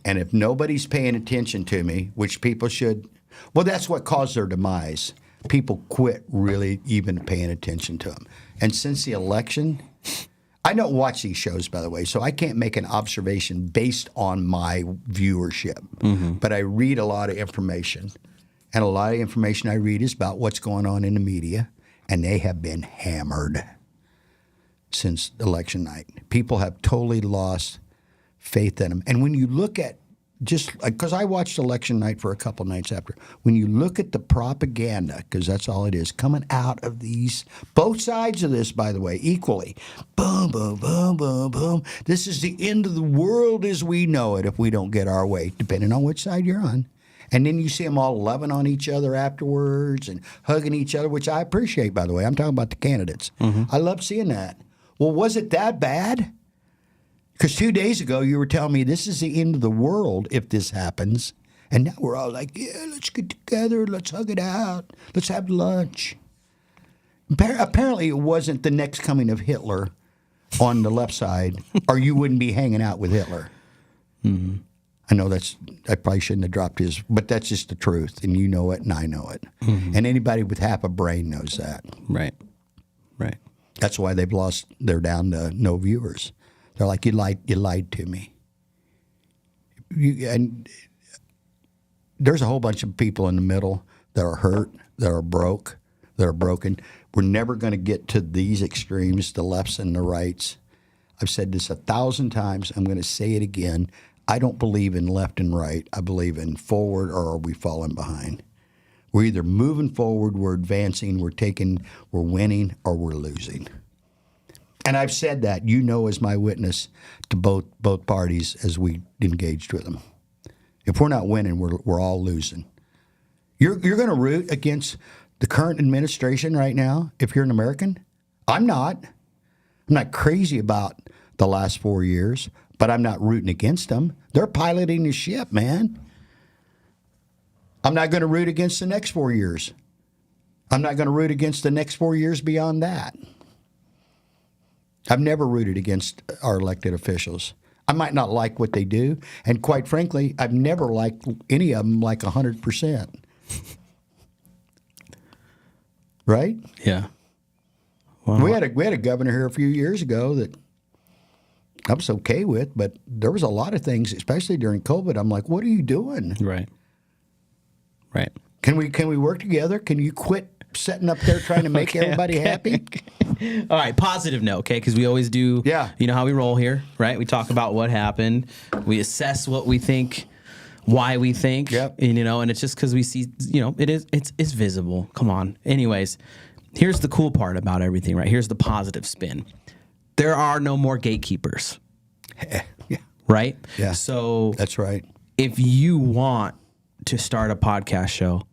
And if nobody's paying attention to me, which people should, well, that's what caused their demise. People quit really even paying attention to them. And since the election, I don't watch these shows, by the way, so I can't make an observation based on my viewership. But I read a lot of information. And a lot of information I read is about what's going on in the media. And they have been hammered since election night. People have totally lost faith in them. And when you look at just because I watched election night for a couple nights after, when you look at the propaganda, because that's all it is, coming out of these, both sides of this, by the way, equally, boom, boom, boom, boom, boom. This is the end of the world as we know it if we don't get our way, depending on which side you're on. And then you see them all loving on each other afterwards and hugging each other, which I appreciate, by the way. I'm talking about the candidates. I love seeing that. Well, was it that bad? Because 2 days ago, you were telling me this is the end of the world if this happens. And now we're all like, yeah, let's get together. Let's hug it out. Let's have lunch. Apparently, it wasn't the next coming of Hitler on the left side, or you wouldn't be hanging out with Hitler. I know I probably shouldn't have dropped his, but that's just the truth, and you know it, and I know it, and anybody with half a brain knows that. Right. That's why they're down to no viewers. They're like, you lied to me. And there's a whole bunch of people in the middle that are hurt, that are broke, that are broken. We're never going to get to these extremes, the lefts and the rights. I've said this 1,000 times. I'm going to say it again. I don't believe in left and right. I believe in forward, or are we falling behind? We're either moving forward, we're advancing, we're winning, or we're losing. And I've said that, as my witness to both parties as we engaged with them. If we're not winning, we're all losing. You're going to root against the current administration right now if you're an American? I'm not. I'm not crazy about the last 4 years, but I'm not rooting against them. They're piloting the ship, man. I'm not going to root against the next 4 years. I'm not going to root against the next 4 years beyond that. I've never rooted against our elected officials. I might not like what they do, and quite frankly, I've never liked any of them like 100%. Right? Yeah. Well, we had a governor here a few years ago that I was okay with, but there was a lot of things, especially during COVID. I'm like, what are you doing? Right. Can we work together? Can you quit sitting up there trying to make everybody happy? All right, positive note, okay? Because we always do. Yeah. You know how we roll here, right? We talk about what happened. We assess what we think, why we think. Yep. And, and it's just because we see, it's visible. Come on. Anyways, here's the cool part about everything, right? Here's the positive spin. There are no more gatekeepers. Yeah. Right? Yeah. So that's right. If you want to start a podcast show,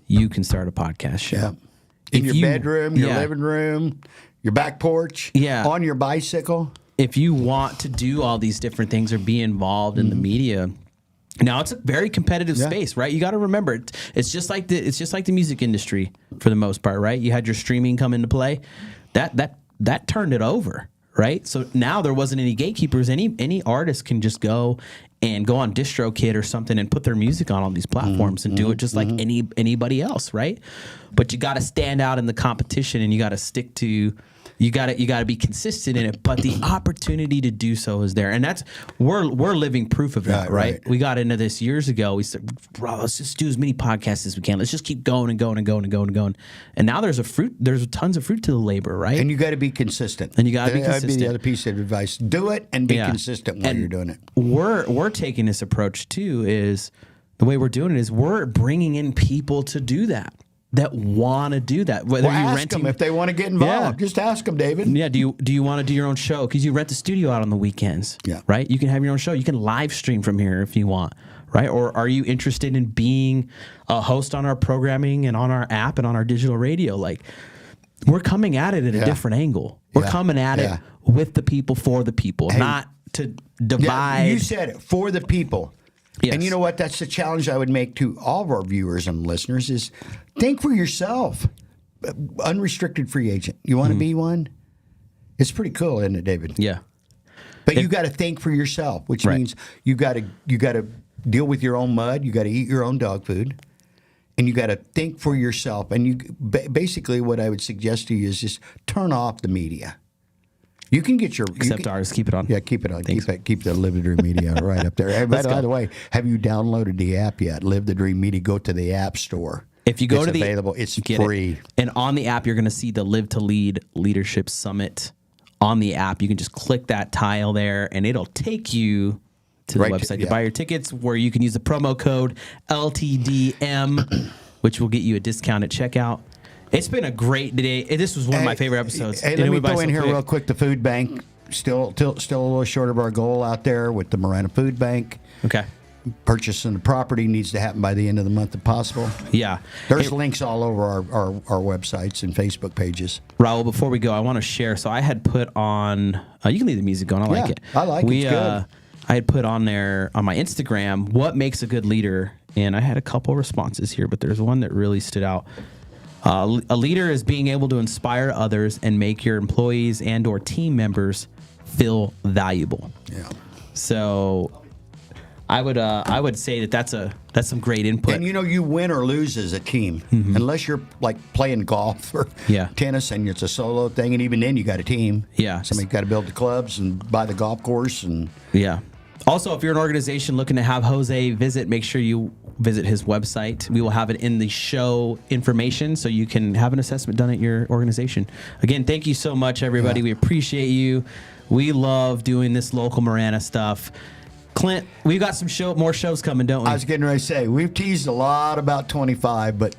you can start a podcast show. Yeah. In your bedroom, your living room, your back porch, on your bicycle. If you want to do all these different things or be involved in the media, now it's a very competitive space, right? You got to remember it's just like the music industry for the most part, right? You had your streaming come into play, that turned it over, right? So now there wasn't any gatekeepers. Any artist can just go on DistroKid or something and put their music on all these platforms and do it just like anybody else, right? But you got to stand out in the competition, and you got to stick to. You got to be consistent in it, but the opportunity to do so is there, and we're living proof of that, right? We got into this years ago. We said, "Bro, let's just do as many podcasts as we can. Let's just keep going and going and going and going and going." And now there's tons of fruit to the labor, right? And you got to be consistent. And you got to be consistent. That'd be the other piece of advice: do it and be consistent while you're doing it. We're taking this approach too. Is the way we're doing it is we're bringing in people to do that want to do that. Whether you're ask them if they want to get involved. Just ask them, David. Yeah. Do you want to do your own show? Because you rent the studio out on the weekends. Yeah. Right. You can have your own show. You can live stream from here if you want. Right. Or are you interested in being a host on our programming and on our app and on our digital radio? Like, we're coming at it at a different angle. We're coming at it with the people, for the people, not to divide. Yeah, you said it, for the people. Yes. And you know what? That's the challenge I would make to all of our viewers and listeners is think for yourself. Unrestricted free agent. You want to be one? It's pretty cool, isn't it, David? Yeah. But you got to think for yourself, which means you got to deal with your own mud. You got to eat your own dog food, and you got to think for yourself. And you basically, what I would suggest to you is just turn off the media. You can get except ours. Keep it on. Yeah, keep it on. Keep the Live the Dream Media right up there. By the way, have you downloaded the app yet? Live the Dream Media. Go to the App Store. If you go to available. It's free. And on the app, you're going to see the Live2Lead Leadership Summit on the app. You can just click that tile there, and it'll take you to the website to buy your tickets, where you can use the promo code LTDM, which will get you a discount at checkout. It's been a great day. This was one of my favorite episodes. Hey, let me go in here real quick. The food bank, still a little short of our goal out there with the Marana Food Bank. Okay. Purchasing the property needs to happen by the end of the month if possible. Yeah. There's links all over our websites and Facebook pages. Raul, before we go, I want to share. So I had put on, you can leave the music going. I like it. I like it. It's good. I had put on there on my Instagram, what makes a good leader? And I had a couple responses here, but there's one that really stood out. A leader is being able to inspire others and make your employees and or team members feel valuable. Yeah. So I would say that's some great input. And you win or lose as a team, unless you're like playing golf or tennis, and it's a solo thing. And even then, you got a team. Yeah, somebody's got to build the clubs and buy the golf course, and Also, if you're an organization looking to have Jose visit, make sure you visit his website. We will have it in the show information, so you can have an assessment done at your organization. Again, thank you so much, everybody. We appreciate you. We love doing this local Marana stuff. Clint, we've got more shows coming, don't we? I was getting ready to say, we've teased a lot about 25, but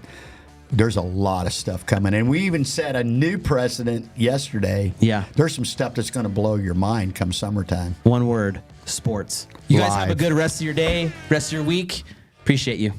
there's a lot of stuff coming. And we even set a new precedent yesterday. Yeah. There's some stuff that's going to blow your mind come summertime. One word, sports. You guys have a good rest of your day, rest of your week. Appreciate you.